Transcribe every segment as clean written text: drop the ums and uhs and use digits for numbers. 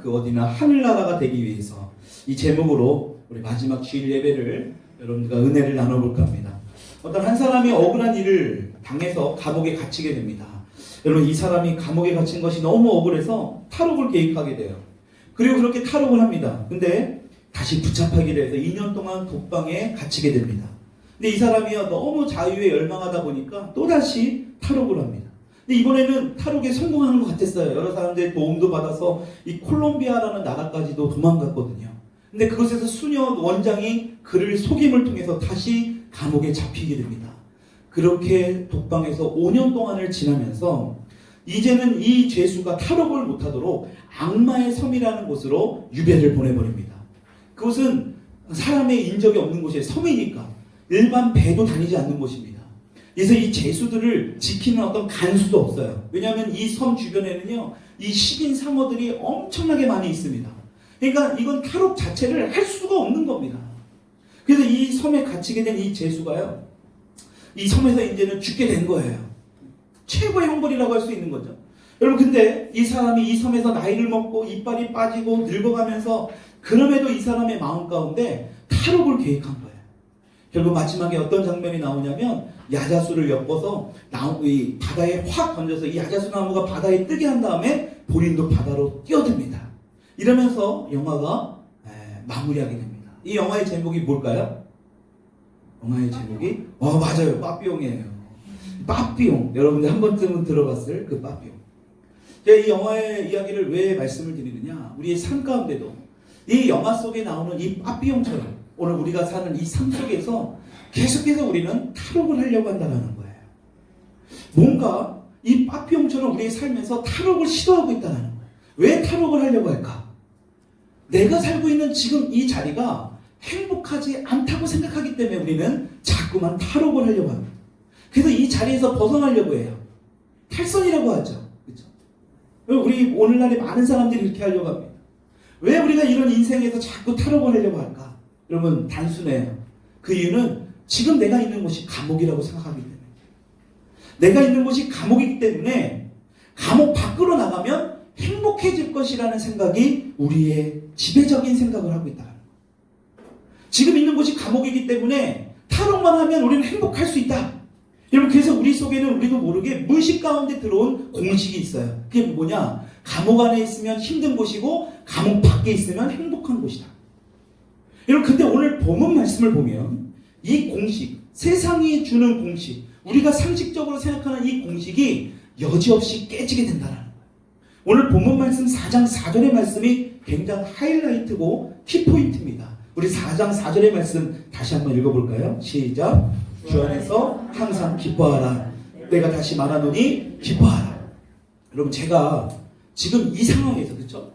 그 어디나 하늘나라가 되기 위해서 이 제목으로 우리 마지막 주일 예배를 여러분들과 은혜를 나눠볼까 합니다. 어떤 한 사람이 억울한 일을 당해서 감옥에 갇히게 됩니다. 여러분, 이 사람이 감옥에 갇힌 것이 너무 억울해서 탈옥을 계획하게 돼요. 그리고 그렇게 탈옥을 합니다. 근데 다시 붙잡히게 돼서 2년 동안 독방에 갇히게 됩니다. 근데 이 사람이 너무 자유에 열망하다 보니까 또다시 탈옥을 합니다. 근데 이번에는 탈옥에 성공하는 것 같았어요. 여러 사람들의 도움도 받아서 이 콜롬비아라는 나라까지도 도망갔거든요. 근데 그곳에서 수녀 원장이 그를 속임을 통해서 다시 감옥에 잡히게 됩니다. 그렇게 독방에서 5년 동안을 지나면서 이제는 이 죄수가 탈옥을 못하도록 악마의 섬이라는 곳으로 유배를 보내버립니다. 그곳은 사람의 인적이 없는 곳이에요. 섬이니까 일반 배도 다니지 않는 곳입니다. 그래서 이 죄수들을 지키는 어떤 간수도 없어요. 왜냐하면 이 섬 주변에는요, 이 식인 상어들이 엄청나게 많이 있습니다. 그러니까 이건 탈옥 자체를 할 수가 없는 겁니다. 그래서 이 섬에 갇히게 된 이 죄수가요, 이 섬에서 이제는 죽게 된 거예요. 최고의 형벌이라고 할 수 있는 거죠. 여러분, 근데 이 사람이 이 섬에서 나이를 먹고 이빨이 빠지고 늙어가면서 그럼에도 이 사람의 마음 가운데 탈옥을 계획한 거예요. 결국 마지막에 어떤 장면이 나오냐면 야자수를 엮어서 이 바다에 확 던져서 이 야자수 나무가 바다에 뜨게 한 다음에 본인도 바다로 뛰어듭니다. 이러면서 영화가 마무리하게 됩니다. 이 영화의 제목이 뭘까요? 영화의 제목이 맞아요. 빠삐용이에요. 빠삐용. 여러분들 한 번쯤은 들어봤을 그 빠삐용. 제가 이 영화의 이야기를 왜 말씀을 드리느냐, 우리의 삶 가운데도 이 영화 속에 나오는 이 빠삐용처럼 오늘 우리가 사는 이 삶 속에서 계속해서 우리는 탈옥을 하려고 한다는 거예요. 뭔가 이 빠삐용처럼 우리의 삶에서 탈옥을 시도하고 있다는 거예요. 왜 탈옥을 하려고 할까? 내가 살고 있는 지금 이 자리가 행복하지 않다고 생각하기 때문에 우리는 자꾸만 탈옥을 하려고 합니다. 그래서 이 자리에서 벗어나려고 해요. 탈선이라고 하죠. 그렇죠? 우리 오늘날에 많은 사람들이 이렇게 하려고 합니다. 왜 우리가 이런 인생에서 자꾸 탈옥을 하려고 할까? 여러분, 단순해요. 그 이유는 지금 내가 있는 곳이 감옥이라고 생각하기 때문에. 내가 있는 곳이 감옥이기 때문에 감옥 밖으로 나가면 행복해질 것이라는 생각이 우리의 지배적인 생각을 하고 있다. 지금 있는 곳이 감옥이기 때문에 탈옥만 하면 우리는 행복할 수 있다. 여러분, 그래서 우리 속에는 우리도 모르게 무의식 가운데 들어온 공식이 있어요. 그게 뭐냐? 감옥 안에 있으면 힘든 곳이고 감옥 밖에 있으면 행복한 곳이다. 여러분, 근데 오늘 본문 말씀을 보면 이 공식, 세상이 주는 공식, 우리가 상식적으로 생각하는 이 공식이 여지없이 깨지게 된다는 거예요. 오늘 본문 말씀 4장 4절의 말씀이 굉장히 하이라이트고 키포인트입니다. 우리 4장 4절의 말씀 다시 한번 읽어볼까요? 시작. 주 안에서 항상 기뻐하라. 내가 다시 말하노니 기뻐하라. 여러분, 제가 지금 이 상황에서, 그렇죠?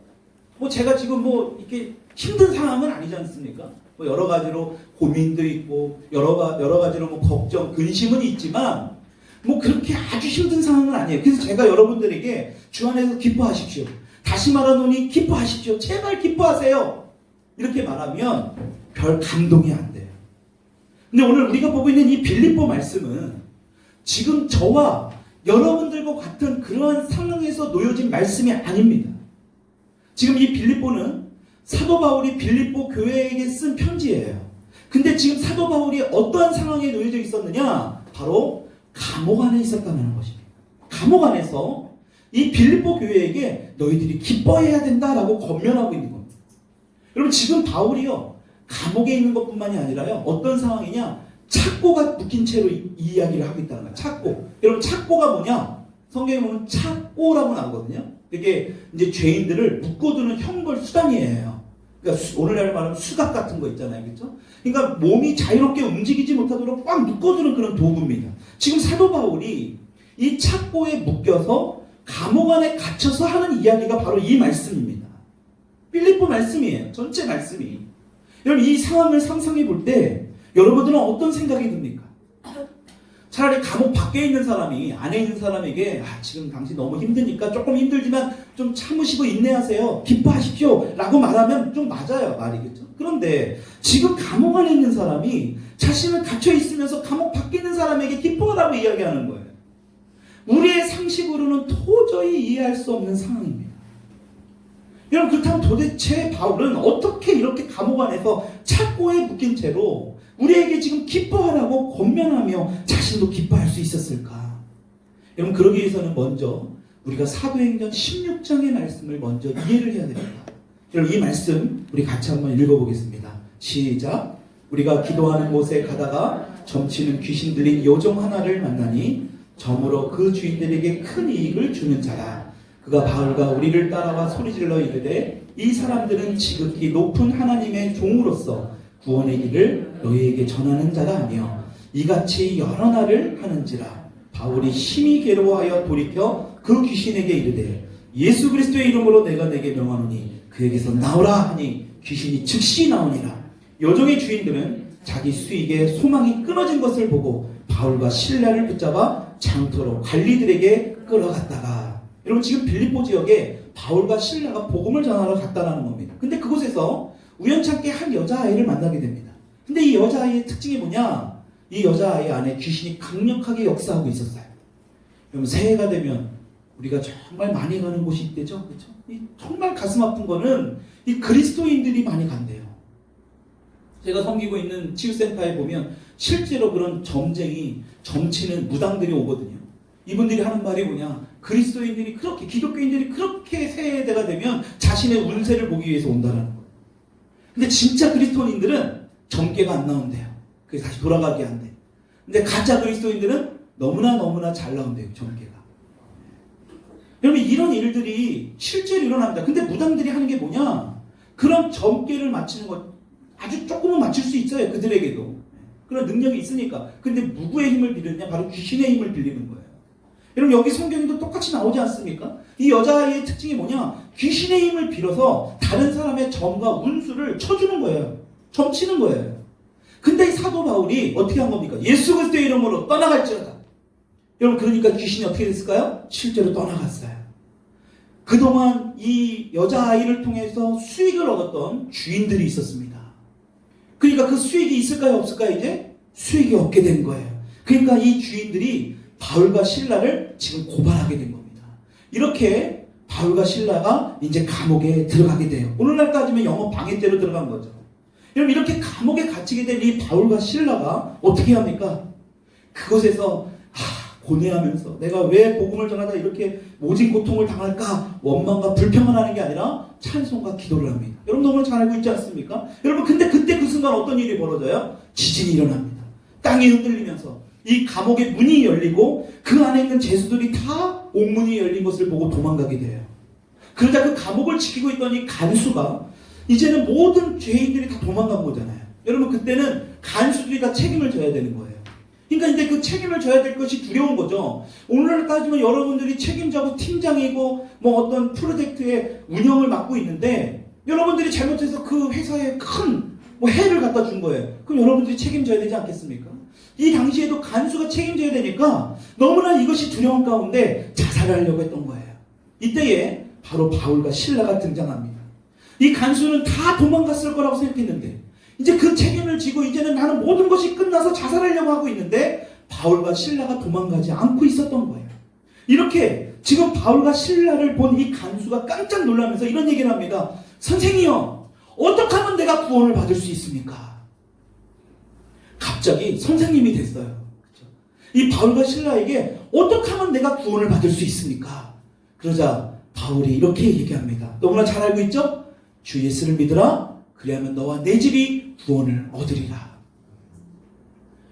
제가 지금 이렇게 힘든 상황은 아니지 않습니까? 여러 가지로 고민도 있고 여러 가지로 걱정, 근심은 있지만 그렇게 아주 힘든 상황은 아니에요. 그래서 제가 여러분들에게 주 안에서 기뻐하십시오. 다시 말하노니 기뻐하십시오. 제발 기뻐하세요. 이렇게 말하면 별 감동이 안 돼요. 근데 오늘 우리가 보고 있는 이 빌립보 말씀은 지금 저와 여러분들과 같은 그러한 상황에서 놓여진 말씀이 아닙니다. 지금 이 빌립보는 사도 바울이 빌립보 교회에게 쓴 편지예요. 근데 지금 사도 바울이 어떠한 상황에 놓여져 있었느냐? 바로 감옥 안에 있었다는 것입니다. 감옥 안에서 이 빌립보 교회에게 너희들이 기뻐해야 된다라고 권면하고 있는 겁니다. 여러분, 지금 바울이요, 감옥에 있는 것뿐만이 아니라요, 어떤 상황이냐? 착고가 묶인 채로 이 이야기를 하고 있다는 거예요. 착고. 여러분, 착고가 뭐냐? 성경에 보면 착고라고 나오거든요. 이게 이제 죄인들을 묶어두는 형벌 수단이에요. 그러니까 오늘날 말하면 수갑 같은 거 있잖아요. 그렇죠? 그러니까 몸이 자유롭게 움직이지 못하도록 꽉 묶어두는 그런 도구입니다. 지금 사도 바울이 이 착고에 묶여서 감옥 안에 갇혀서 하는 이야기가 바로 이 말씀입니다. 빌립보 말씀이에요. 전체 말씀이. 여러분, 이 상황을 상상해 볼 때 여러분들은 어떤 생각이 듭니까? 차라리 감옥 밖에 있는 사람이 안에 있는 사람에게 지금 당신 너무 힘드니까 조금 힘들지만 좀 참으시고 인내하세요. 기뻐하십시오. 라고 말하면 좀 맞아요. 말이겠죠. 그런데 지금 감옥 안에 있는 사람이 자신은 갇혀 있으면서 감옥 밖에 있는 사람에게 기뻐하라고 이야기하는 거예요. 우리의 상식으로는 도저히 이해할 수 없는 상황입니다. 여러분, 그렇다면 도대체 바울은 어떻게 이렇게 감옥 안에서 착고에 묶인 채로 우리에게 지금 기뻐하라고 권면하며 자신도 기뻐할 수 있었을까? 여러분, 그러기 위해서는 먼저 우리가 사도행전 16장의 말씀을 먼저 이해를 해야 됩니다. 여러분, 이 말씀 우리 같이 한번 읽어보겠습니다. 시작. 우리가 기도하는 곳에 가다가 점치는 귀신 들린 요정 하나를 만나니 점으로 그 주인들에게 큰 이익을 주는 자라. 그가 바울과 우리를 따라와 소리질러 이르되 이 사람들은 지극히 높은 하나님의 종으로서 구원의 길을 너희에게 전하는 자가 아니여 이같이 여러 날을 하는지라. 바울이 심히 괴로워하여 돌이켜 그 귀신에게 이르되 예수 그리스도의 이름으로 내가 내게 명하노니 그에게서 나오라 하니 귀신이 즉시 나오니라. 요정의 주인들은 자기 수익에 소망이 끊어진 것을 보고 바울과 실라를 붙잡아 장터로 관리들에게 끌어갔다가, 여러분, 지금 빌립보 지역에 바울과 실라가 복음을 전하러 갔다라는 겁니다. 근데 그곳에서 우연찮게 한 여자아이를 만나게 됩니다. 근데 이 여자아이의 특징이 뭐냐? 이 여자아이 안에 귀신이 강력하게 역사하고 있었어요. 여러분, 새해가 되면 우리가 정말 많이 가는 곳이 있대죠. 그렇죠? 정말 가슴 아픈 거는 이 그리스도인들이 많이 간대요. 제가 섬기고 있는 치유센터에 보면 실제로 그런 점치는 무당들이 오거든요. 이분들이 하는 말이 뭐냐? 그리스도인들이 그렇게, 기독교인들이 그렇게 새해가 되면 자신의 운세를 보기 위해서 온다는 거예요. 근데 진짜 그리스도인들은 점괘가 안 나온대요. 그래서 다시 돌아가게 한대. 근데 가짜 그리스도인들은 너무나 잘 나온대요, 점괘가. 여러분, 이런 일들이 실제로 일어납니다. 근데 무당들이 하는 게 뭐냐? 그런 점괘를 맞추는 것, 아주 조금은 맞출 수 있어요, 그들에게도. 그런 능력이 있으니까. 근데 누구의 힘을 빌리느냐? 바로 귀신의 힘을 빌리는 거예요. 여러분, 여기 성경에도 똑같이 나오지 않습니까? 이 여자아이의 특징이 뭐냐? 귀신의 힘을 빌어서 다른 사람의 점과 운수를 쳐주는 거예요. 점치는 거예요. 근데 이 사도 바울이 어떻게 한 겁니까? 예수 그리스도의 이름으로 떠나갈지어다. 여러분, 그러니까 귀신이 어떻게 됐을까요? 실제로 떠나갔어요. 그동안 이 여자아이를 통해서 수익을 얻었던 주인들이 있었습니다. 그러니까 그 수익이 있을까요? 없을까요? 이제 수익이 없게 된 거예요. 그러니까 이 주인들이 바울과 실라를 지금 고발하게 된 겁니다. 이렇게 바울과 실라가 이제 감옥에 들어가게 돼요. 오늘날 따지면 영업 방해죄로 들어간 거죠. 여러분, 이렇게 감옥에 갇히게 된 이 바울과 실라가 어떻게 합니까? 그곳에서 고뇌하면서 내가 왜 복음을 전하다 이렇게 모진 고통을 당할까 원망과 불평을 하는 게 아니라 찬송과 기도를 합니다. 여러분, 너무 잘 알고 있지 않습니까? 여러분, 근데 그때 그 순간 어떤 일이 벌어져요? 지진이 일어납니다. 땅이 흔들리면서 이 감옥의 문이 열리고 그 안에 있는 죄수들이 다 옥문이 열린 것을 보고 도망가게 돼요. 그러자 그 감옥을 지키고 있던 이 간수가 이제는 모든 죄인들이 다 도망간 거잖아요. 여러분, 그때는 간수들이 다 책임을 져야 되는 거예요. 그러니까 이제 그 책임을 져야 될 것이 두려운 거죠. 오늘날 따지면 여러분들이 책임자고 팀장이고 뭐 어떤 프로젝트의 운영을 맡고 있는데 여러분들이 잘못해서 그 회사에 큰 뭐 해를 갖다 준 거예요. 그럼 여러분들이 책임져야 되지 않겠습니까? 이 당시에도 간수가 책임져야 되니까 너무나 이것이 두려운 가운데 자살하려고 했던 거예요. 이때에 바로 바울과 실라가 등장합니다. 이 간수는 다 도망갔을 거라고 생각했는데 이제 그 책임을 지고 이제는 나는 모든 것이 끝나서 자살하려고 하고 있는데 바울과 실라가 도망가지 않고 있었던 거예요. 이렇게 지금 바울과 실라를 본 이 간수가 깜짝 놀라면서 이런 얘기를 합니다. 선생이요, 어떻게 하면 내가 구원을 받을 수 있습니까? 갑자기 선생님이 됐어요. 그렇죠? 이 바울과 실라에게 어떻게 하면 내가 구원을 받을 수 있습니까? 그러자 바울이 이렇게 얘기합니다. 너무나 잘 알고 있죠? 주 예수를 믿으라. 그리하면 너와 내 집이 구원을 얻으리라.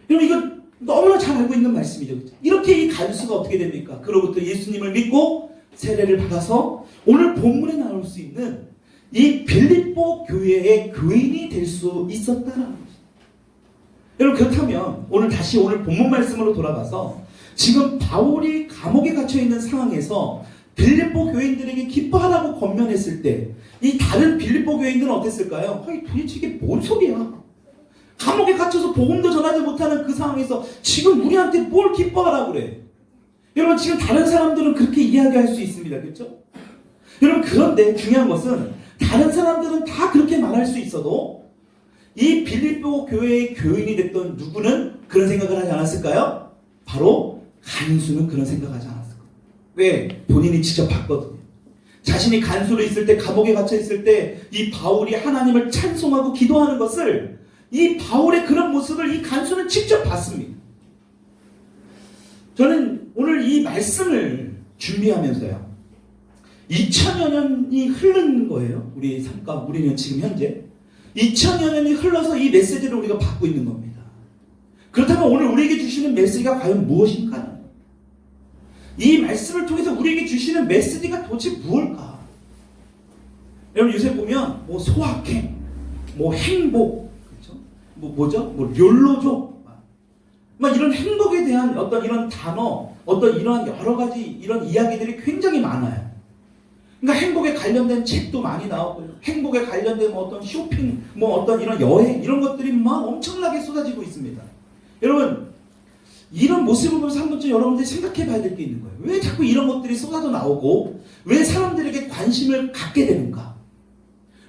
여러분, 이거 너무나 잘 알고 있는 말씀이죠. 그렇죠? 이렇게 이 간수가 어떻게 됩니까? 그로부터 예수님을 믿고 세례를 받아서 오늘 본문에 나올 수 있는 이 빌립보 교회의 교인이 될 수 있었다는 것입니다. 여러분, 그렇다면 오늘 본문 말씀으로 돌아가서 지금 바울이 감옥에 갇혀있는 상황에서 빌립보 교인들에게 기뻐하라고 권면했을 때 이 다른 빌립보 교인들은 어땠을까요? 도대체 이게 뭔 소리야? 감옥에 갇혀서 복음도 전하지 못하는 그 상황에서 지금 우리한테 뭘 기뻐하라고 그래? 여러분, 지금 다른 사람들은 그렇게 이야기할 수 있습니다. 그렇죠? 여러분, 그런데 중요한 것은 다른 사람들은 다 그렇게 말할 수 있어도 이 빌립보 교회의 교인이 됐던 누구는 그런 생각을 하지 않았을까요? 바로 간수는 그런 생각을 하지 않았을 거예요. 왜? 본인이 직접 봤거든요. 자신이 간수로 있을 때, 감옥에 갇혀 있을 때 이 바울이 하나님을 찬송하고 기도하는 것을, 이 바울의 그런 모습을 이 간수는 직접 봤습니다. 저는 오늘 이 말씀을 준비하면서요, 2000여 년이 흐른 거예요. 우리 삶가, 우리는 지금 현재 2000여 년이 흘러서 이 메시지를 우리가 받고 있는 겁니다. 그렇다면 오늘 우리에게 주시는 메시지가 과연 무엇인가? 이 말씀을 통해서 우리에게 주시는 메시지가 도대체 무엇일까? 여러분, 요새 보면 뭐 소확행, 뭐 행복, 그렇죠? 뭐 욜로족, 막 이런 행복에 대한 어떤 이런 단어, 어떤 이러한 여러 가지 이런 이야기들이 굉장히 많아요. 그러니까 행복에 관련된 책도 많이 나오고요. 행복에 관련된 뭐 어떤 쇼핑, 뭐 어떤 이런 여행, 이런 것들이 막 엄청나게 쏟아지고 있습니다. 여러분, 이런 모습을 보면서 한 번쯤 여러분들이 생각해 봐야 될 게 있는 거예요. 왜 자꾸 이런 것들이 쏟아져 나오고, 왜 사람들에게 관심을 갖게 되는가?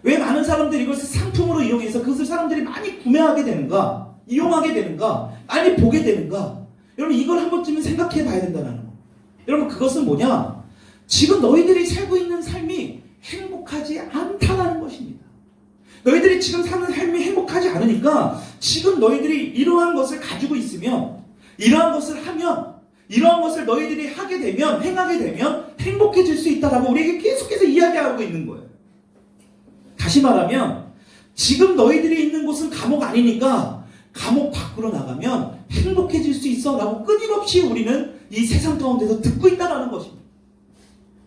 왜 많은 사람들이 이것을 상품으로 이용해서 그것을 사람들이 많이 구매하게 되는가? 이용하게 되는가? 많이 보게 되는가? 여러분, 이걸 한 번쯤은 생각해 봐야 된다는 거. 여러분, 그것은 뭐냐? 지금 너희들이 살고 있는 삶이 행복하지 않다는 것입니다. 너희들이 지금 사는 삶이 행복하지 않으니까 지금 너희들이 이러한 것을 가지고 있으면, 이러한 것을 하면, 이러한 것을 너희들이 하게 되면, 행하게 되면 행복해질 수 있다라고 우리에게 계속해서 이야기하고 있는 거예요. 다시 말하면 지금 너희들이 있는 곳은 감옥 아니니까 감옥 밖으로 나가면 행복해질 수 있어 라고 끊임없이 우리는 이 세상 가운데서 듣고 있다는 것입니다.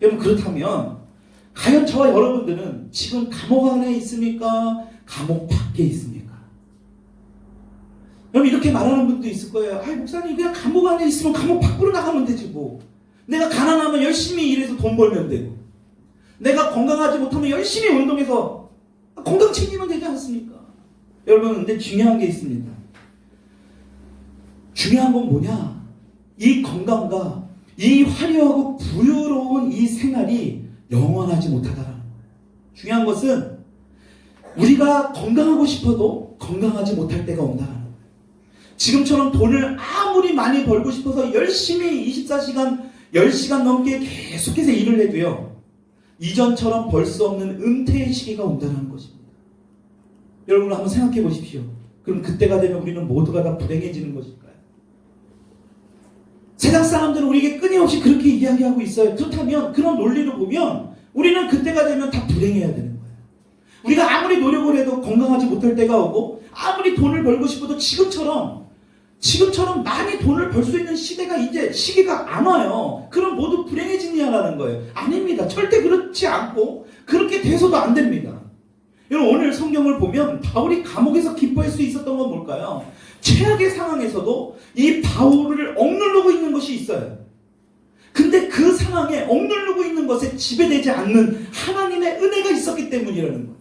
여러분, 그렇다면 과연 저와 여러분들은 지금 감옥 안에 있습니까? 감옥 밖에 있습니까? 여러분, 이렇게 말하는 분도 있을 거예요. 아이, 목사님, 그냥 감옥 안에 있으면 감옥 밖으로 나가면 되지 뭐. 내가 가난하면 열심히 일해서 돈 벌면 되고, 내가 건강하지 못하면 열심히 운동해서 건강 챙기면 되지 않습니까? 여러분, 근데 중요한 게 있습니다. 중요한 건 뭐냐? 이 건강과 이 화려하고 부유로운 이 생활이 영원하지 못하다라는 거예요. 중요한 것은 우리가 건강하고 싶어도 건강하지 못할 때가 온다는 거예요. 지금처럼 돈을 아무리 많이 벌고 싶어서 열심히 24시간, 10시간 넘게 계속해서 일을 해도요, 이전처럼 벌 수 없는 은퇴의 시기가 온다는 것입니다. 여러분, 한번 생각해 보십시오. 그럼 그때가 되면 우리는 모두가 다 불행해지는 것일까요? 세상 사람들은 우리에게 끊임없이 그렇게 이야기하고 있어요. 그렇다면 그런 논리로 보면 우리는 그때가 되면 다 불행해야 되는 거예요. 우리가 아무리 노력을 해도 건강하지 못할 때가 오고, 아무리 돈을 벌고 싶어도 지금처럼 많이 돈을 벌 수 있는 시기가 안 와요. 그럼 모두 불행해지냐라는 거예요. 아닙니다. 절대 그렇지 않고 그렇게 돼서도 안 됩니다. 여러분, 오늘 성경을 보면 바울이 감옥에서 기뻐할 수 있었던 건 뭘까요? 최악의 상황에서도 이 바울을 억누르고 있는 것이 있어요. 근데 그 상황에 억누르고 있는 것에 지배되지 않는 하나님의 은혜가 있었기 때문이라는 거예요.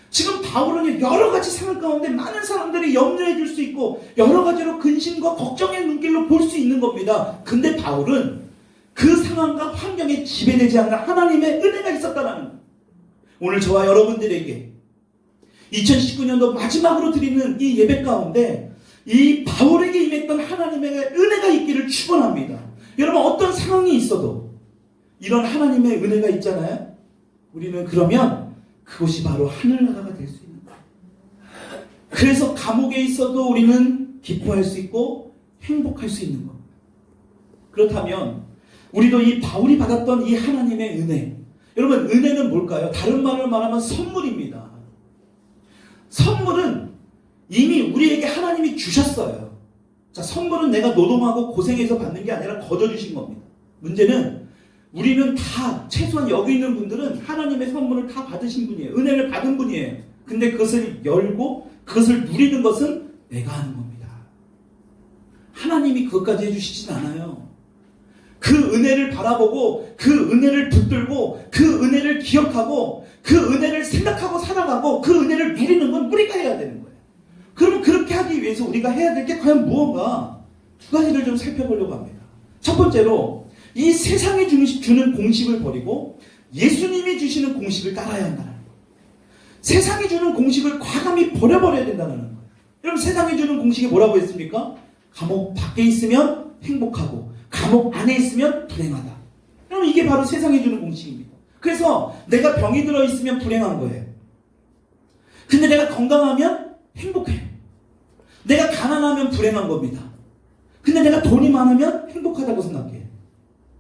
지금 바울은 여러 가지 상황 가운데 많은 사람들이 염려해 줄 수 있고 여러 가지로 근심과 걱정의 눈길로 볼 수 있는 겁니다. 근데 바울은 그 상황과 환경에 지배되지 않는 하나님의 은혜가 있었다는 거예요. 오늘 저와 여러분들에게 2019년도 마지막으로 드리는 이 예배 가운데 이 바울에게 임했던 하나님의 은혜가 있기를 축원합니다. 여러분, 어떤 상황이 있어도 이런 하나님의 은혜가 있잖아요. 우리는 그러면 그것이 바로 하늘나라가 될 수 있는 거예요. 그래서 감옥에 있어도 우리는 기뻐할 수 있고 행복할 수 있는 겁니다. 그렇다면 우리도 이 바울이 받았던 이 하나님의 은혜, 여러분, 은혜는 뭘까요? 다른 말로 말하면 선물입니다. 선물은 이미 우리에게 하나님이 주셨어요. 자, 선물은 내가 노동하고 고생해서 받는 게 아니라 거둬주신 겁니다. 문제는 우리는 다, 최소한 여기 있는 분들은 하나님의 선물을 다 받으신 분이에요. 은혜를 받은 분이에요. 근데 그것을 열고 그것을 누리는 것은 내가 하는 겁니다. 하나님이 그것까지 해주시진 않아요. 그 은혜를 바라보고 그 은혜를 붙들고 그 은혜를 기억하고 그 은혜를 생각하고 살아가고 그 은혜를 누리는 건 우리가 해야 되는 거예요. 그러면 그렇게 하기 위해서 우리가 해야 될 게 과연 무언가, 두 가지를 좀 살펴보려고 합니다. 첫 번째로 이 세상이 주는 공식을 버리고 예수님이 주시는 공식을 따라야 한다는 거예요. 세상이 주는 공식을 과감히 버려버려야 된다는 거예요. 여러분, 세상이 주는 공식이 뭐라고 했습니까? 감옥 밖에 있으면 행복하고 감옥 안에 있으면 불행하다. 여러분, 이게 바로 세상이 주는 공식입니다. 그래서 내가 병이 들어 있으면 불행한 거예요. 근데 내가 건강하면 행복해요. 내가 가난하면 불행한 겁니다. 근데 내가 돈이 많으면 행복하다고 생각해요.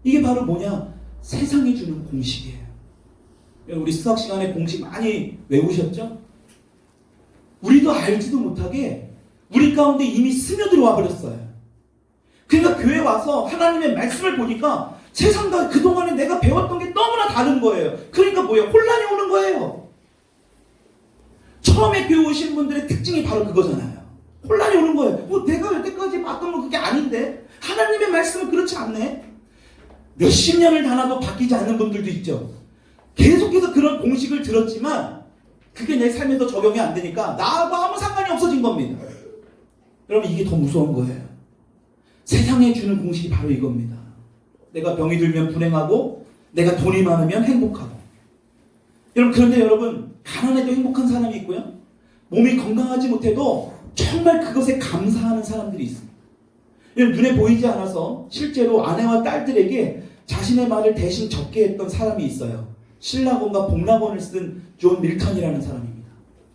이게 바로 뭐냐? 세상이 주는 공식이에요. 우리 수학 시간에 공식 많이 외우셨죠? 우리도 알지도 못하게 우리 가운데 이미 스며들어와 버렸어요. 그러니까 교회 와서 하나님의 말씀을 보니까 세상과 그동안에 내가 배웠던 게 너무나 다른 거예요. 그러니까 뭐예요? 혼란이 오는 거예요. 처음에 교회 오신 분들의 특징이 바로 그거잖아요. 혼란이 오는 거예요. 내가 여태까지 봤던 건 그게 아닌데 하나님의 말씀은 그렇지 않네. 몇십 년을 다나도 바뀌지 않는 분들도 있죠. 계속해서 그런 공식을 들었지만 그게 내 삶에서 적용이 안 되니까 나하고 아무 상관이 없어진 겁니다. 여러분, 이게 더 무서운 거예요. 세상에 주는 공식이 바로 이겁니다. 내가 병이 들면 불행하고 내가 돈이 많으면 행복하고. 여러분, 그런데 여러분, 가난해도 행복한 사람이 있고요, 몸이 건강하지 못해도 정말 그것에 감사하는 사람들이 있습니다. 눈에 보이지 않아서 실제로 아내와 딸들에게 자신의 말을 대신 적게 했던 사람이 있어요. 신라곤과 복락곤을 쓴 존 밀턴이라는 사람입니다.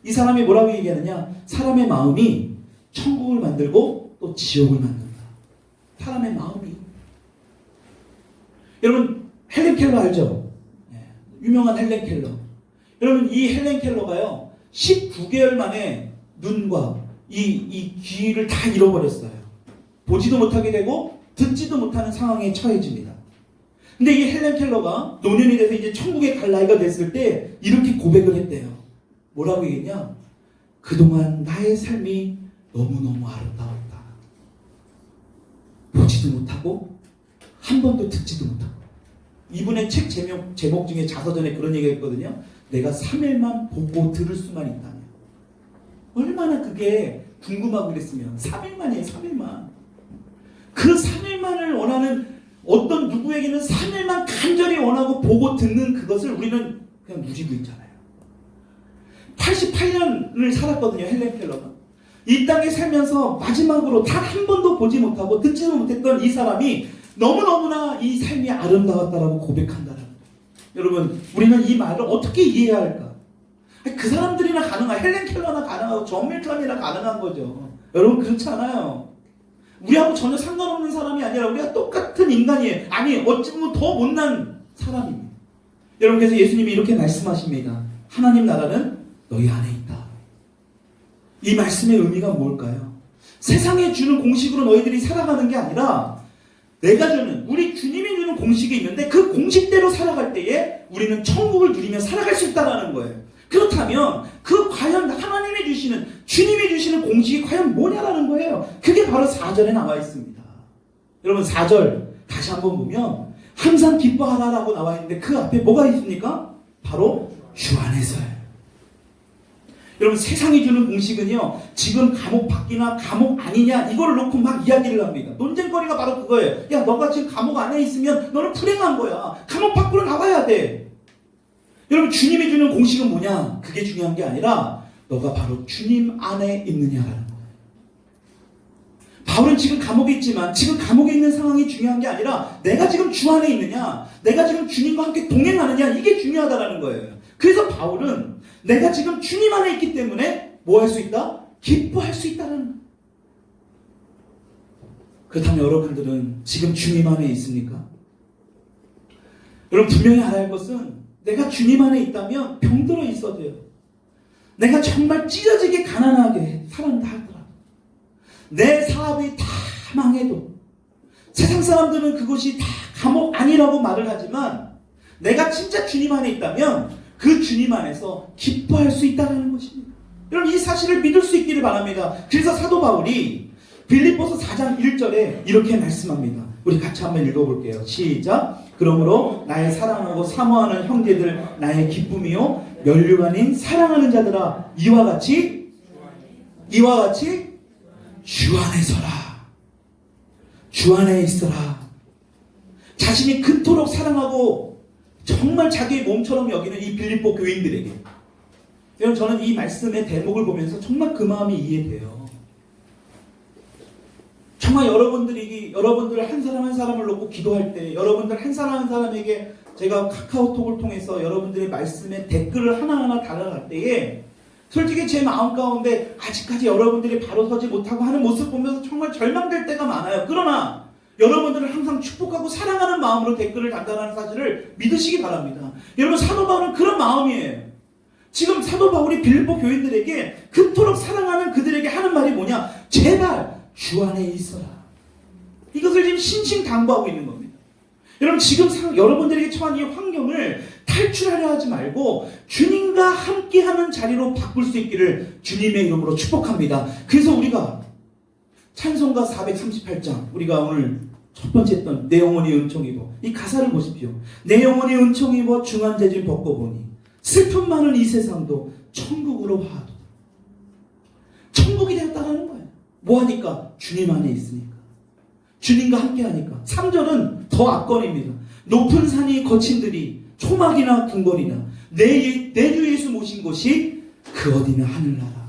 이 사람이 뭐라고 얘기하느냐? 사람의 마음이 천국을 만들고 또 지옥을 만든다. 사람의 마음이. 여러분, 헬렌 켈러 알죠? 유명한 헬렌 켈러. 여러분, 이 헬렌 켈러가요 19개월 만에 눈과 이 귀를 다 잃어버렸어요. 보지도 못하게 되고 듣지도 못하는 상황에 처해집니다. 근데 이 헬렌 켈러가 노년이 돼서 이제 천국에 갈 나이가 됐을 때 이렇게 고백을 했대요. 뭐라고 얘기했냐? 그동안 나의 삶이 너무너무 아름다웠다. 보지도 못하고 한 번도 듣지도 못하고. 이분의 책 제목 중에 자서전에 그런 얘기가 있거든요. 내가 3일만 보고 들을 수만 있다면. 얼마나 그게 궁금하고 그랬으면. 3일만이에요. 3일만. 그 3일만을 원하는 어떤 누구에게는 3일만 간절히 원하고 보고 듣는 그것을 우리는 그냥 누리고 있잖아요. 88년을 살았거든요. 헬렌 켈러가. 이 땅에 살면서 마지막으로 단 한 번도 보지 못하고 듣지도 못했던 이 사람이 너무너무나 이 삶이 아름다웠다라고 고백한다라는 거예요. 여러분, 우리는 이 말을 어떻게 이해해야 할까? 그 사람들이나 가능한, 헬렌 켈러나 가능하고 존 밀턴이나 가능한 거죠. 여러분, 그렇지 않아요. 우리하고 전혀 상관없는 사람이 아니라 우리가 똑같은 인간이에요. 아니, 어찌 보면 더 못난 사람입니다. 여러분, 그래서 예수님이 이렇게 말씀하십니다. 하나님 나라는 너희 안에 있다. 이 말씀의 의미가 뭘까요? 세상에 주는 공식으로 너희들이 살아가는 게 아니라 내가 주는, 우리 주님이 주는 공식이 있는데 그 공식대로 살아갈 때에 우리는 천국을 누리며 살아갈 수 있다는 거예요. 그렇다면 그 과연 하나님이 주시는, 주님이 주시는 공식이 과연 뭐냐라는 거예요. 그게 바로 4절에 나와 있습니다. 여러분, 4절 다시 한번 보면 항상 기뻐하라라고 나와 있는데 그 앞에 뭐가 있습니까? 바로 주 안에서요. 여러분, 세상이 주는 공식은요, 지금 감옥 밖이나 감옥 아니냐 이걸 놓고 막 이야기를 합니다. 논쟁거리가 바로 그거예요. 야, 너가 지금 감옥 안에 있으면 너는 불행한 거야. 감옥 밖으로 나가야 돼. 여러분, 주님이 주는 공식은 뭐냐? 그게 중요한 게 아니라 너가 바로 주님 안에 있느냐라는 거예요. 바울은 지금 감옥에 있지만 지금 감옥에 있는 상황이 중요한 게 아니라 내가 지금 주 안에 있느냐, 내가 지금 주님과 함께 동행하느냐, 이게 중요하다는 거예요. 그래서 바울은 내가 지금 주님 안에 있기 때문에 뭐 할 수 있다? 기뻐할 수 있다는 거예요. 그렇다면 여러분들은 지금 주님 안에 있습니까? 여러분, 분명히 알아야 할 것은 내가 주님 안에 있다면 병들어 있어도요, 내가 정말 찢어지게 가난하게 살았다 하더라도, 내 사업이 다 망해도, 세상 사람들은 그것이 다 감옥 아니라고 말을 하지만 내가 진짜 주님 안에 있다면 그 주님 안에서 기뻐할 수 있다는 것입니다. 여러분, 이 사실을 믿을 수 있기를 바랍니다. 그래서 사도 바울이 빌립보서 4장 1절에 이렇게 말씀합니다. 우리 같이 한번 읽어볼게요. 시작. 그러므로 나의 사랑하고 사모하는 형제들, 나의 기쁨이요 면류가 아닌 사랑하는 자들아, 이와 같이 주 안에 서라. 주 안에 있어라. 자신이 그토록 사랑하고 정말 자기의 몸처럼 여기는 이 빌립보 교인들에게, 여러분, 저는 이 말씀의 대목을 보면서 정말 그 마음이 이해돼요. 정말 여러분들 한 사람 한 사람을 놓고 기도할 때, 여러분들 한 사람 한 사람에게 제가 카카오톡을 통해서 여러분들의 말씀에 댓글을 하나하나 달아갈 때에 솔직히 제 마음 가운데 아직까지 여러분들이 바로 서지 못하고 하는 모습 보면서 정말 절망될 때가 많아요. 그러나 여러분들을 항상 축복하고 사랑하는 마음으로 댓글을 달다는 사실을 믿으시기 바랍니다. 여러분, 사도 바울은 그런 마음이에요. 지금 사도 바울이 빌립보 교인들에게 그토록 사랑하는 그들에게 하는 말이 뭐냐? 제발 주 안에 있어라. 이것을 지금 신신당부하고 있는 겁니다. 여러분, 지금 여러분들에게 처한 이 환경을 탈출하려 하지 말고 주님과 함께하는 자리로 바꿀 수 있기를 주님의 이름으로 축복합니다. 그래서 우리가 찬송가 438장, 우리가 오늘 첫 번째 했던 내 영혼이 은총 입어, 이 가사를 보십시오. 내 영혼이 은총 입어 중한 재질 벗고 보니 슬픔 많은 이 세상도 천국으로 화하도다. 천국이 되었다라는 거예요. 뭐하니까? 주님 안에 있으니까. 주님과 함께하니까. 3절은 더 압권입니다. 높은 산이 거친들이 초막이나 궁궐이나 내 주 예수 모신 곳이 그 어디나 하늘나라.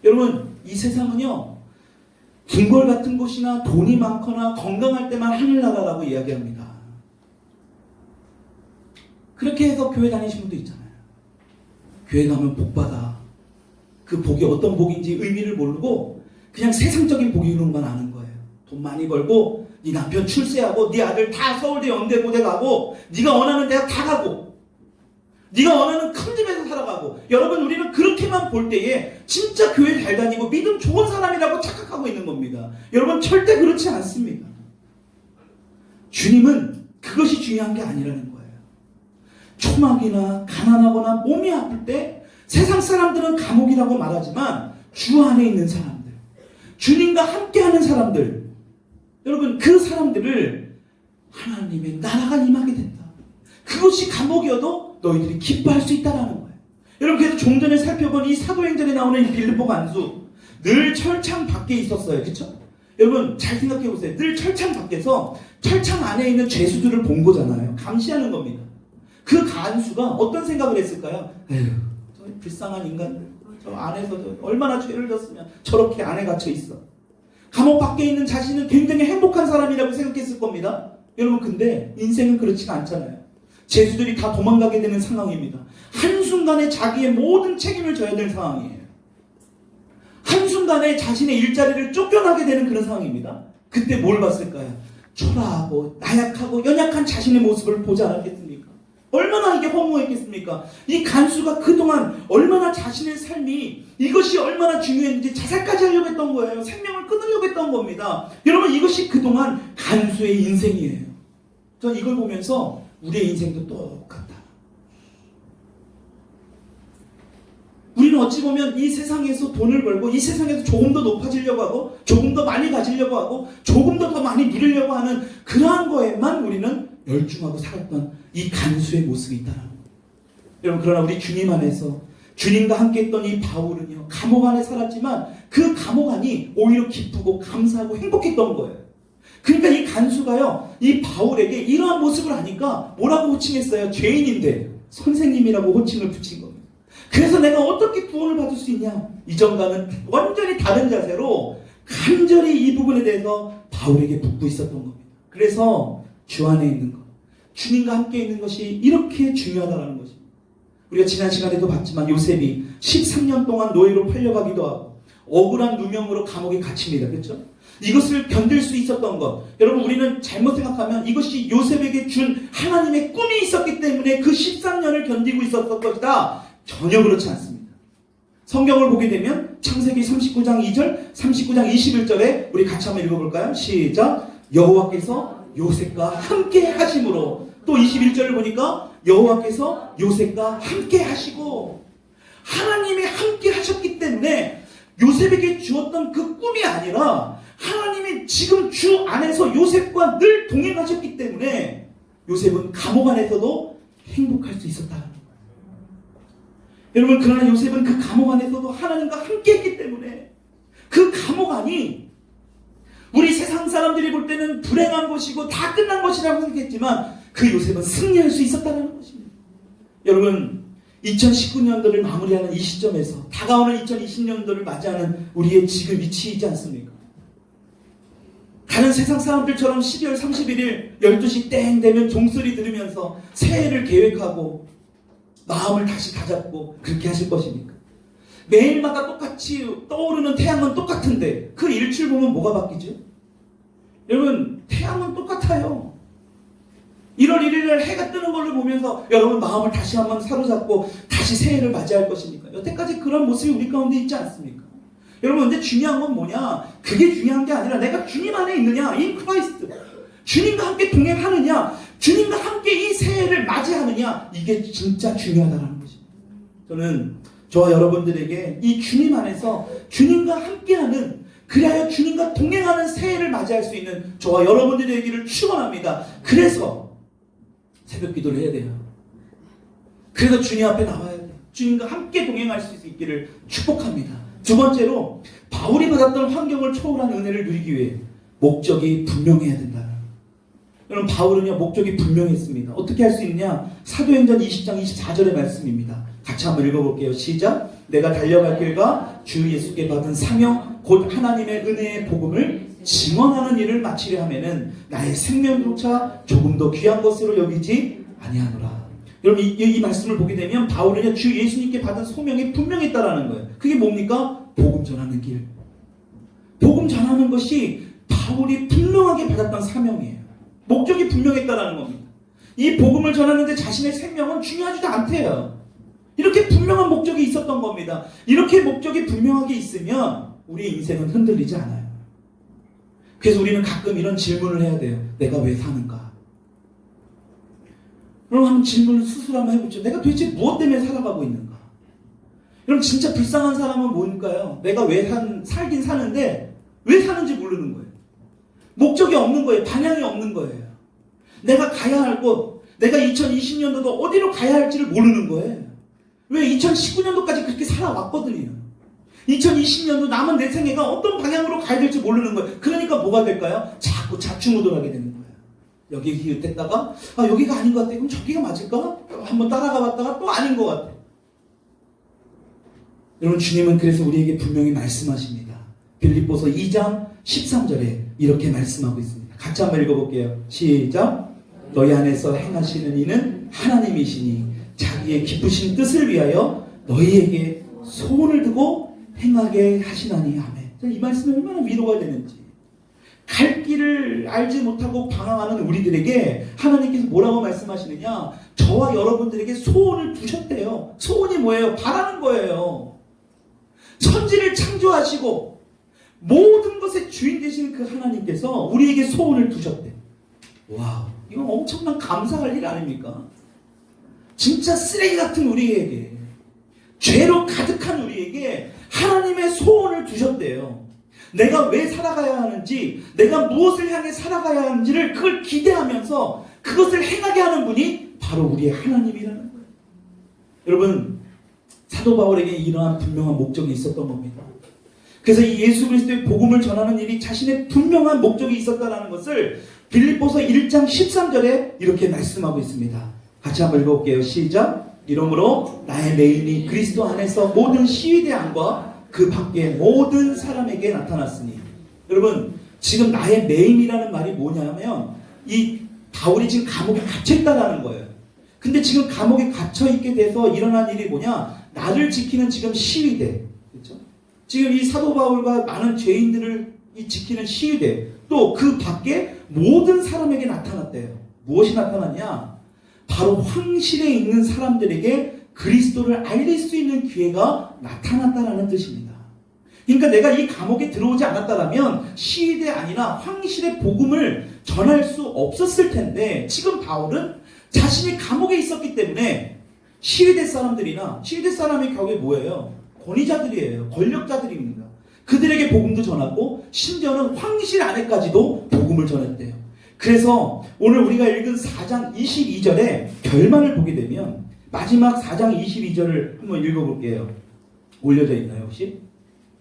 여러분, 이 세상은요, 궁궐 같은 곳이나 돈이 많거나 건강할 때만 하늘나라라고 이야기합니다. 그렇게 해서 교회 다니시는 분도 있잖아요. 교회 가면 복받아. 그 복이 어떤 복인지 의미를 모르고 그냥 세상적인 복이로만 아는 거예요. 돈 많이 벌고 네 남편 출세하고 네 아들 다 서울대 연대고대 가고 네가 원하는 대학 다 가고 네가 원하는 큰 집에서 살아가고. 여러분, 우리는 그렇게만 볼 때에 진짜 교회 잘 다니고 믿음 좋은 사람이라고 착각하고 있는 겁니다. 여러분, 절대 그렇지 않습니다. 주님은 그것이 중요한 게 아니라는 거예요. 초막이나 가난하거나 몸이 아플 때 세상 사람들은 감옥이라고 말하지만 주 안에 있는 사람들, 주님과 함께하는 사람들, 여러분, 그 사람들을 하나님의 나라가 임하게 된다. 그것이 감옥이어도 너희들이 기뻐할 수 있다는 거예요. 여러분, 그래서 좀 전에 살펴본 이 사도행전에 나오는 이 빌립보 간수, 늘 철창 밖에 있었어요. 그렇죠? 여러분, 잘 생각해 보세요. 늘 철창 밖에서 철창 안에 있는 죄수들을 본 거잖아요. 감시하는 겁니다. 그 간수가 어떤 생각을 했을까요? 에휴, 저 불쌍한 인간들, 저 안에서 얼마나 죄를 졌으면 저렇게 안에 갇혀 있어. 감옥 밖에 있는 자신은 굉장히 행복한 사람이라고 생각했을 겁니다. 여러분, 근데 인생은 그렇지가 않잖아요. 죄수들이 다 도망가게 되는 상황입니다. 한순간에 자기의 모든 책임을 져야 되는 상황이에요. 한순간에 자신의 일자리를 쫓겨나게 되는 그런 상황입니다. 그때 뭘 봤을까요? 초라하고 나약하고 연약한 자신의 모습을 보지 않았겠습니까? 얼마나 이게 허무했겠습니까? 이 간수가 그동안 얼마나 자신의 삶이 이것이 얼마나 중요했는지 자살까지 하려고 했던 거예요. 생명을 끊으려고 했던 겁니다. 여러분, 이것이 그동안 간수의 인생이에요. 전 이걸 보면서 우리의 인생도 똑같다. 우리는 어찌 보면 이 세상에서 돈을 벌고 이 세상에서 조금 더 높아지려고 하고 조금 더 많이 가지려고 하고 조금 더 많이 누리려고 하는 그러한 거에만 우리는 열중하고 살았던 이 간수의 모습이 있다는 거예요. 여러분, 그러나 우리 주님 안에서 주님과 함께 했던 이 바울은요, 감옥 안에 살았지만 그 감옥 안이 오히려 기쁘고 감사하고 행복했던 거예요. 그러니까 이 간수가요, 이 바울에게 이러한 모습을 하니까 뭐라고 호칭했어요? 죄인인데 선생님이라고 호칭을 붙인 겁니다. 그래서 내가 어떻게 구원을 받을 수 있냐? 이전과는 완전히 다른 자세로 간절히 이 부분에 대해서 바울에게 묻고 있었던 겁니다. 그래서 주 안에 있는 것, 주님과 함께 있는 것이 이렇게 중요하다는 것입니다. 우리가 지난 시간에도 봤지만 요셉이 13년 동안 노예로 팔려가기도 하고 억울한 누명으로 감옥에 갇힙니다. 그렇죠? 이것을 견딜 수 있었던 것, 여러분, 우리는 잘못 생각하면 이것이 요셉에게 준 하나님의 꿈이 있었기 때문에 그 13년을 견디고 있었던 것이다. 전혀 그렇지 않습니다. 성경을 보게 되면 창세기 39장 2절, 39장 21절에 우리 같이 한번 읽어볼까요? 시작. 여호와께서 요셉과 함께 하심으로. 또 21절을 보니까 여호와께서 요셉과 함께 하시고, 하나님이 함께 하셨기 때문에 요셉에게 주었던 그 꿈이 아니라 하나님이 지금 주 안에서 요셉과 늘 동행하셨기 때문에 요셉은 감옥 안에서도 행복할 수 있었다는 거예요. 여러분, 그러나 요셉은 그 감옥 안에서도 하나님과 함께 했기 때문에 그 감옥 안이 우리 세상 사람들이 볼 때는 불행한 것이고 다 끝난 것이라고 생각했지만 그 요셉은 승리할 수 있었다는 것입니다. 여러분, 2019년도를 마무리하는 이 시점에서 다가오는 2020년도를 맞이하는 우리의 지금 위치이지 않습니까? 다른 세상 사람들처럼 12월 31일 12시 땡 되면 종소리 들으면서 새해를 계획하고 마음을 다시 다잡고 그렇게 하실 것입니까? 매일마다 똑같이 떠오르는 태양은 똑같은데 그 일출 보면 뭐가 바뀌죠? 여러분, 태양은 똑같아요. 1월 1일날 해가 뜨는 걸로 보면서 여러분 마음을 다시 한번 사로잡고 다시 새해를 맞이할 것입니까? 여태까지 그런 모습이 우리 가운데 있지 않습니까? 여러분, 근데 중요한 건 뭐냐? 그게 중요한 게 아니라 내가 주님 안에 있느냐, in Christ. 주님과 함께 동행하느냐, 주님과 함께 이 새해를 맞이하느냐, 이게 진짜 중요하다는 것입니다. 저는 저와 여러분들에게 이 주님 안에서 주님과 함께하는, 그리하여 주님과 동행하는 새해를 맞이할 수 있는 저와 여러분들이 되기를 축원합니다. 그래서 새벽 기도를 해야 돼요. 그래서 주님 앞에 나와야 돼요. 주님과 함께 동행할 수 있기를 축복합니다. 두 번째로, 바울이 받았던 환경을 초월한 은혜를 누리기 위해 목적이 분명해야 된다. 여러분, 바울은요, 목적이 분명했습니다. 어떻게 할 수 있냐? 사도행전 20장 24절의 말씀입니다. 같이 한번 읽어볼게요. 시작. 내가 달려갈 길과 주 예수께 받은 사명 곧 하나님의 은혜의 복음을 증언하는 일을 마치려 하면은 나의 생명조차 조금 더 귀한 것으로 여기지 아니하노라. 여러분, 이 말씀을 보게 되면 바울은요, 주 예수님께 받은 소명이 분명했다라는 거예요. 그게 뭡니까? 복음 전하는 길. 복음 전하는 것이 바울이 분명하게 받았던 사명이에요. 목적이 분명했다라는 겁니다. 이 복음을 전하는데 자신의 생명은 중요하지도 않대요. 이렇게 분명한 목적이 있었던 겁니다. 이렇게 목적이 분명하게 있으면 우리의 인생은 흔들리지 않아요. 그래서 우리는 가끔 이런 질문을 해야 돼요. 내가 왜 사는가? 그럼 한번 질문을 스스로 한번 해보죠. 내가 도대체 무엇 때문에 살아가고 있는가? 그럼 진짜 불쌍한 사람은 뭘까요? 내가 왜 살긴 사는데 왜 사는지 모르는 거예요. 목적이 없는 거예요. 방향이 없는 거예요. 내가 가야 할 곳, 내가 2020년도도 어디로 가야 할지를 모르는 거예요. 왜 2019년도까지 그렇게 살아왔거든요. 2020년도 남은 내 생애가 어떤 방향으로 가야 될지 모르는 거예요. 그러니까 뭐가 될까요? 자꾸 좌충우돌하게 되는 거예요. 여기 기웃댔다가 여기가 아닌 것 같아. 그럼 저기가 맞을까? 한번 따라가 봤다가 또 아닌 것 같아. 여러분, 주님은 그래서 우리에게 분명히 말씀하십니다. 빌립보서 2장 13절에 이렇게 말씀하고 있습니다. 같이 한번 읽어볼게요. 시작. 너희 안에서 행하시는 이는 하나님이시니 자기의 기쁘신 뜻을 위하여 너희에게 소원을 두고 행하게 하시나니. 아멘. 이 말씀이 얼마나 위로가 되는지. 갈 길을 알지 못하고 방황하는 우리들에게 하나님께서 뭐라고 말씀하시느냐? 저와 여러분들에게 소원을 두셨대요. 소원이 뭐예요? 바라는 거예요. 천지를 창조하시고 모든 것의 주인 되신 그 하나님께서 우리에게 소원을 두셨대. 와우, 이건 엄청난 감사할 일 아닙니까? 진짜 쓰레기 같은 우리에게, 죄로 가득한 우리에게 하나님의 소원을 두셨대요. 내가 왜 살아가야 하는지, 내가 무엇을 향해 살아가야 하는지를 그걸 기대하면서 그것을 행하게 하는 분이 바로 우리의 하나님이라는 거예요. 여러분, 사도 바울에게 이러한 분명한 목적이 있었던 겁니다. 그래서 이 예수 그리스도의 복음을 전하는 일이 자신의 분명한 목적이 있었다는 것을 빌립보서 1장 13절에 이렇게 말씀하고 있습니다. 같이 한번 읽어볼게요. 시작. 이러므로 나의 메인이 그리스도 안에서 모든 시위대 안과 그 밖에 모든 사람에게 나타났으니. 여러분, 지금 나의 메인이라는 말이 뭐냐면 이 바울이 지금 감옥에 갇혀있다는 거예요. 근데 지금 감옥에 갇혀있게 돼서 일어난 일이 뭐냐? 나를 지키는 지금 시위대, 그렇죠? 지금 이 사도 바울과 많은 죄인들을 지키는 시위대, 또 그 밖에 모든 사람에게 나타났대요. 무엇이 나타났냐? 바로 황실에 있는 사람들에게 그리스도를 알릴 수 있는 기회가 나타났다는 뜻입니다. 그러니까 내가 이 감옥에 들어오지 않았다면 시위대 아니라 황실의 복음을 전할 수 없었을 텐데, 지금 바울은 자신이 감옥에 있었기 때문에 시위대 사람들이나, 시위대 사람의 경우에 뭐예요? 권위자들이에요. 권력자들입니다. 그들에게 복음도 전하고 심지어는 황실 안에까지도 복음을 전했대요. 그래서 오늘 우리가 읽은 4장 22절에 결말을 보게 되면 마지막 4장 22절을 한번 읽어볼게요. 올려져 있나요 혹시?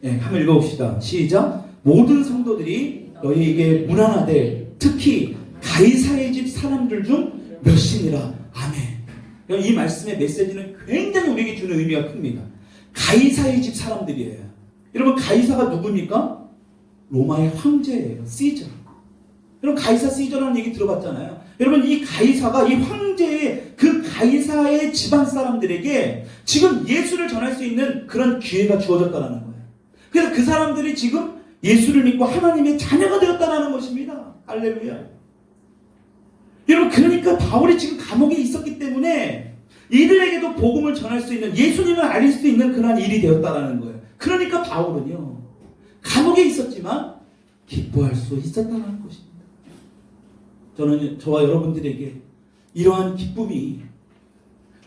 네, 한번 읽어봅시다. 시작. 모든 성도들이 너희에게 문안하되 특히 가이사의 집 사람들 중 몇이니라. 아멘. 이 말씀의 메시지는 굉장히 우리에게 주는 의미가 큽니다. 가이사의 집 사람들이에요. 여러분, 가이사가 누굽니까? 로마의 황제예요. 시저. 여러분 가이사 시저라는 얘기 들어봤잖아요. 여러분 이 가이사가 이 황제의 그 가이사의 집안 사람들에게 지금 예수를 전할 수 있는 그런 기회가 주어졌다는 거예요. 그래서 그 사람들이 지금 예수를 믿고 하나님의 자녀가 되었다는 것입니다. 할렐루야. 여러분 그러니까 바울이 지금 감옥에 있었기 때문에 이들에게도 복음을 전할 수 있는, 예수님을 알릴 수 있는 그러한 일이 되었다는 거예요. 그러니까 바울은요 감옥에 있었지만 기뻐할 수 있었다는 것입니다. 저는 저와 여러분들에게 이러한 기쁨이,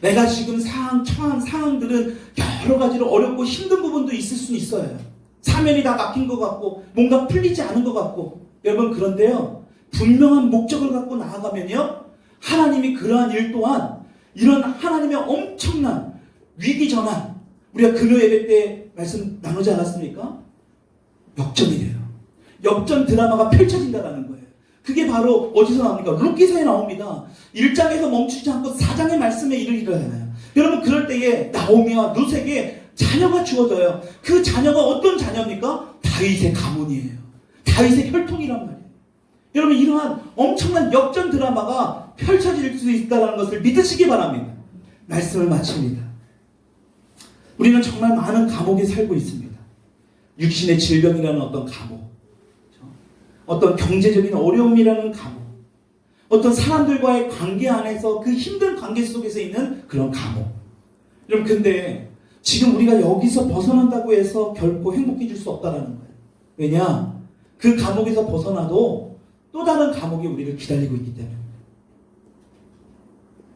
내가 지금 처한 상황들은 여러 가지로 어렵고 힘든 부분도 있을 수 있어요. 사면이 다 막힌 것 같고 뭔가 풀리지 않은 것 같고, 여러분 그런데요 분명한 목적을 갖고 나아가면요 하나님이 그러한 일 또한 이런 하나님의 엄청난 위기 전환, 우리가 금요 예배 때 말씀 나누지 않았습니까? 역전이 돼요. 역전 드라마가 펼쳐진다는 거예요. 그게 바로 어디서 나옵니까? 룻기서에 나옵니다. 1장에서 멈추지 않고 4장의 말씀에 이르리라잖아요. 여러분 그럴 때에 나오미와 룻에게 자녀가 주어져요. 그 자녀가 어떤 자녀입니까? 다윗의 가문이에요. 다윗의 혈통이란 말이에요. 여러분 이러한 엄청난 역전 드라마가 펼쳐질 수 있다는 것을 믿으시기 바랍니다. 말씀을 마칩니다. 우리는 정말 많은 감옥에 살고 있습니다. 육신의 질병이라는 어떤 감옥, 어떤 경제적인 어려움이라는 감옥, 어떤 사람들과의 관계 안에서 그 힘든 관계 속에서 있는 그런 감옥. 여러분 근데 지금 우리가 여기서 벗어난다고 해서 결코 행복해질 수 없다는 거예요. 왜냐? 그 감옥에서 벗어나도 또 다른 감옥이 우리를 기다리고 있기 때문에,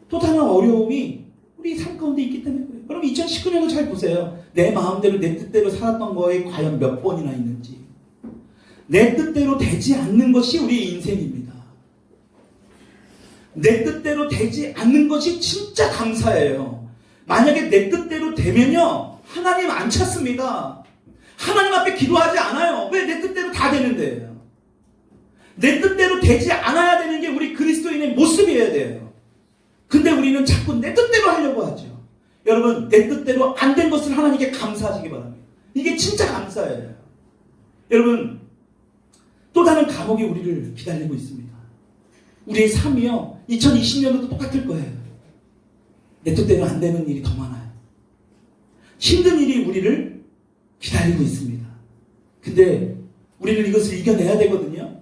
또 다른 어려움이 우리 삶 가운데 있기 때문에 그래요. 여러분 2019년도 잘 보세요. 내 마음대로 내 뜻대로 살았던 거에 과연 몇 번이나 있는지. 내 뜻대로 되지 않는 것이 우리의 인생입니다. 내 뜻대로 되지 않는 것이 진짜 감사해요. 만약에 내 뜻대로 되면요 하나님 안 찾습니다. 하나님 앞에 기도하지 않아요. 왜? 내 뜻대로 다 되는데. 내 뜻대로 되지 않아야 되는 게 우리 그리스도인의 모습이어야 돼요. 근데 우리는 자꾸 내 뜻대로 하려고 하죠. 여러분 내 뜻대로 안 된 것을 하나님께 감사하시기 바랍니다. 이게 진짜 감사예요. 여러분 또 다른 감옥이 우리를 기다리고 있습니다. 우리의 삶이요 2020년도도 똑같을 거예요. 내 뜻대로 안 되는 일이 더 많아요. 힘든 일이 우리를 기다리고 있습니다. 근데 우리는 이것을 이겨내야 되거든요.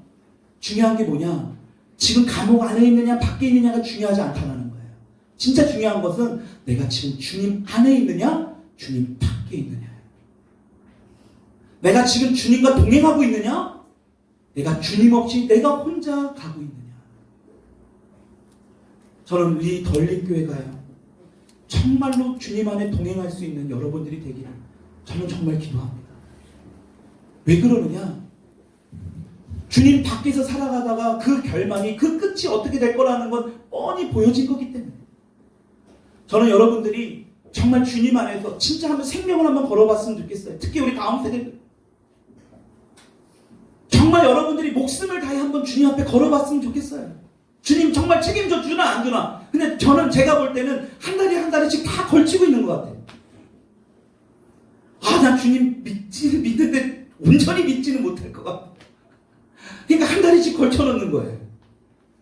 중요한 게 뭐냐? 지금 감옥 안에 있느냐 밖에 있느냐가 중요하지 않다는 거예요. 진짜 중요한 것은 내가 지금 주님 안에 있느냐 주님 밖에 있느냐. 내가 지금 주님과 동행하고 있느냐, 내가 주님 없이 내가 혼자 가고 있느냐. 저는 우리 덜림교회가요 정말로 주님 안에 동행할 수 있는 여러분들이 되기를 저는 정말 기도합니다. 왜 그러느냐? 주님 밖에서 살아가다가 그 결말이, 그 끝이 어떻게 될 거라는 건 뻔히 보여진 거기 때문에 저는 여러분들이 정말 주님 안에서 진짜 한번 생명을 한번 걸어봤으면 좋겠어요. 특히 우리 다음 세대들 정말 여러분들이 목숨을 다해 한번 주님 앞에 걸어봤으면 좋겠어요. 주님 정말 책임져 주나 안 주나. 근데 저는 제가 볼 때는 한 다리 한 다리씩 다 걸치고 있는 것 같아요. 난 주님 믿는데 온전히 믿지는 못할 것 같아요. 그러니까 한 다리씩 걸쳐놓는 거예요.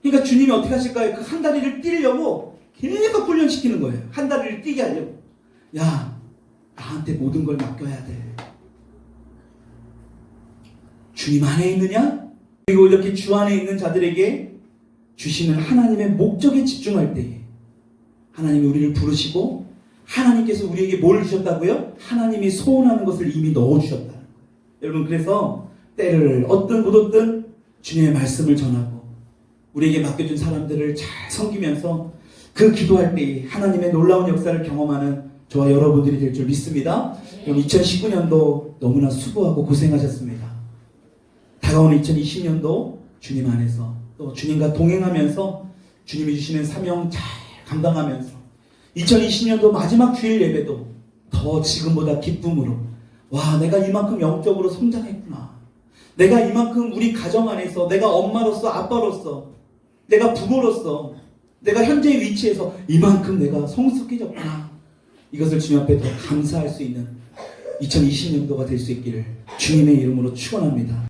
그러니까 주님이 어떻게 하실까요? 그 한 다리를 띄려고 계속 훈련시키는 거예요. 한 다리를 띄게 하려고. 야, 나한테 모든 걸 맡겨야 돼. 주님 안에 있느냐? 그리고 이렇게 주 안에 있는 자들에게 주시는 하나님의 목적에 집중할 때에 하나님이 우리를 부르시고 하나님께서 우리에게 뭘 주셨다고요? 하나님이 소원하는 것을 이미 넣어주셨다는 거예요. 여러분 그래서 때를 얻든 못 얻든 주님의 말씀을 전하고 우리에게 맡겨준 사람들을 잘 섬기면서 그 기도할 때에 하나님의 놀라운 역사를 경험하는 저와 여러분들이 될 줄 믿습니다. 그럼 2019년도 너무나 수고하고 고생하셨습니다. 다가오는 2020년도 주님 안에서 또 주님과 동행하면서 주님이 주시는 사명 잘 감당하면서 2020년도 마지막 주일 예배도 더 지금보다 기쁨으로 와, 내가 이만큼 영적으로 성장했구나. 내가 이만큼 우리 가정 안에서 내가 엄마로서 아빠로서 내가 부모로서 내가 현재의 위치에서 이만큼 내가 성숙해졌구나. 이것을 주님 앞에 더 감사할 수 있는 2020년도가 될 수 있기를 주님의 이름으로 축원합니다.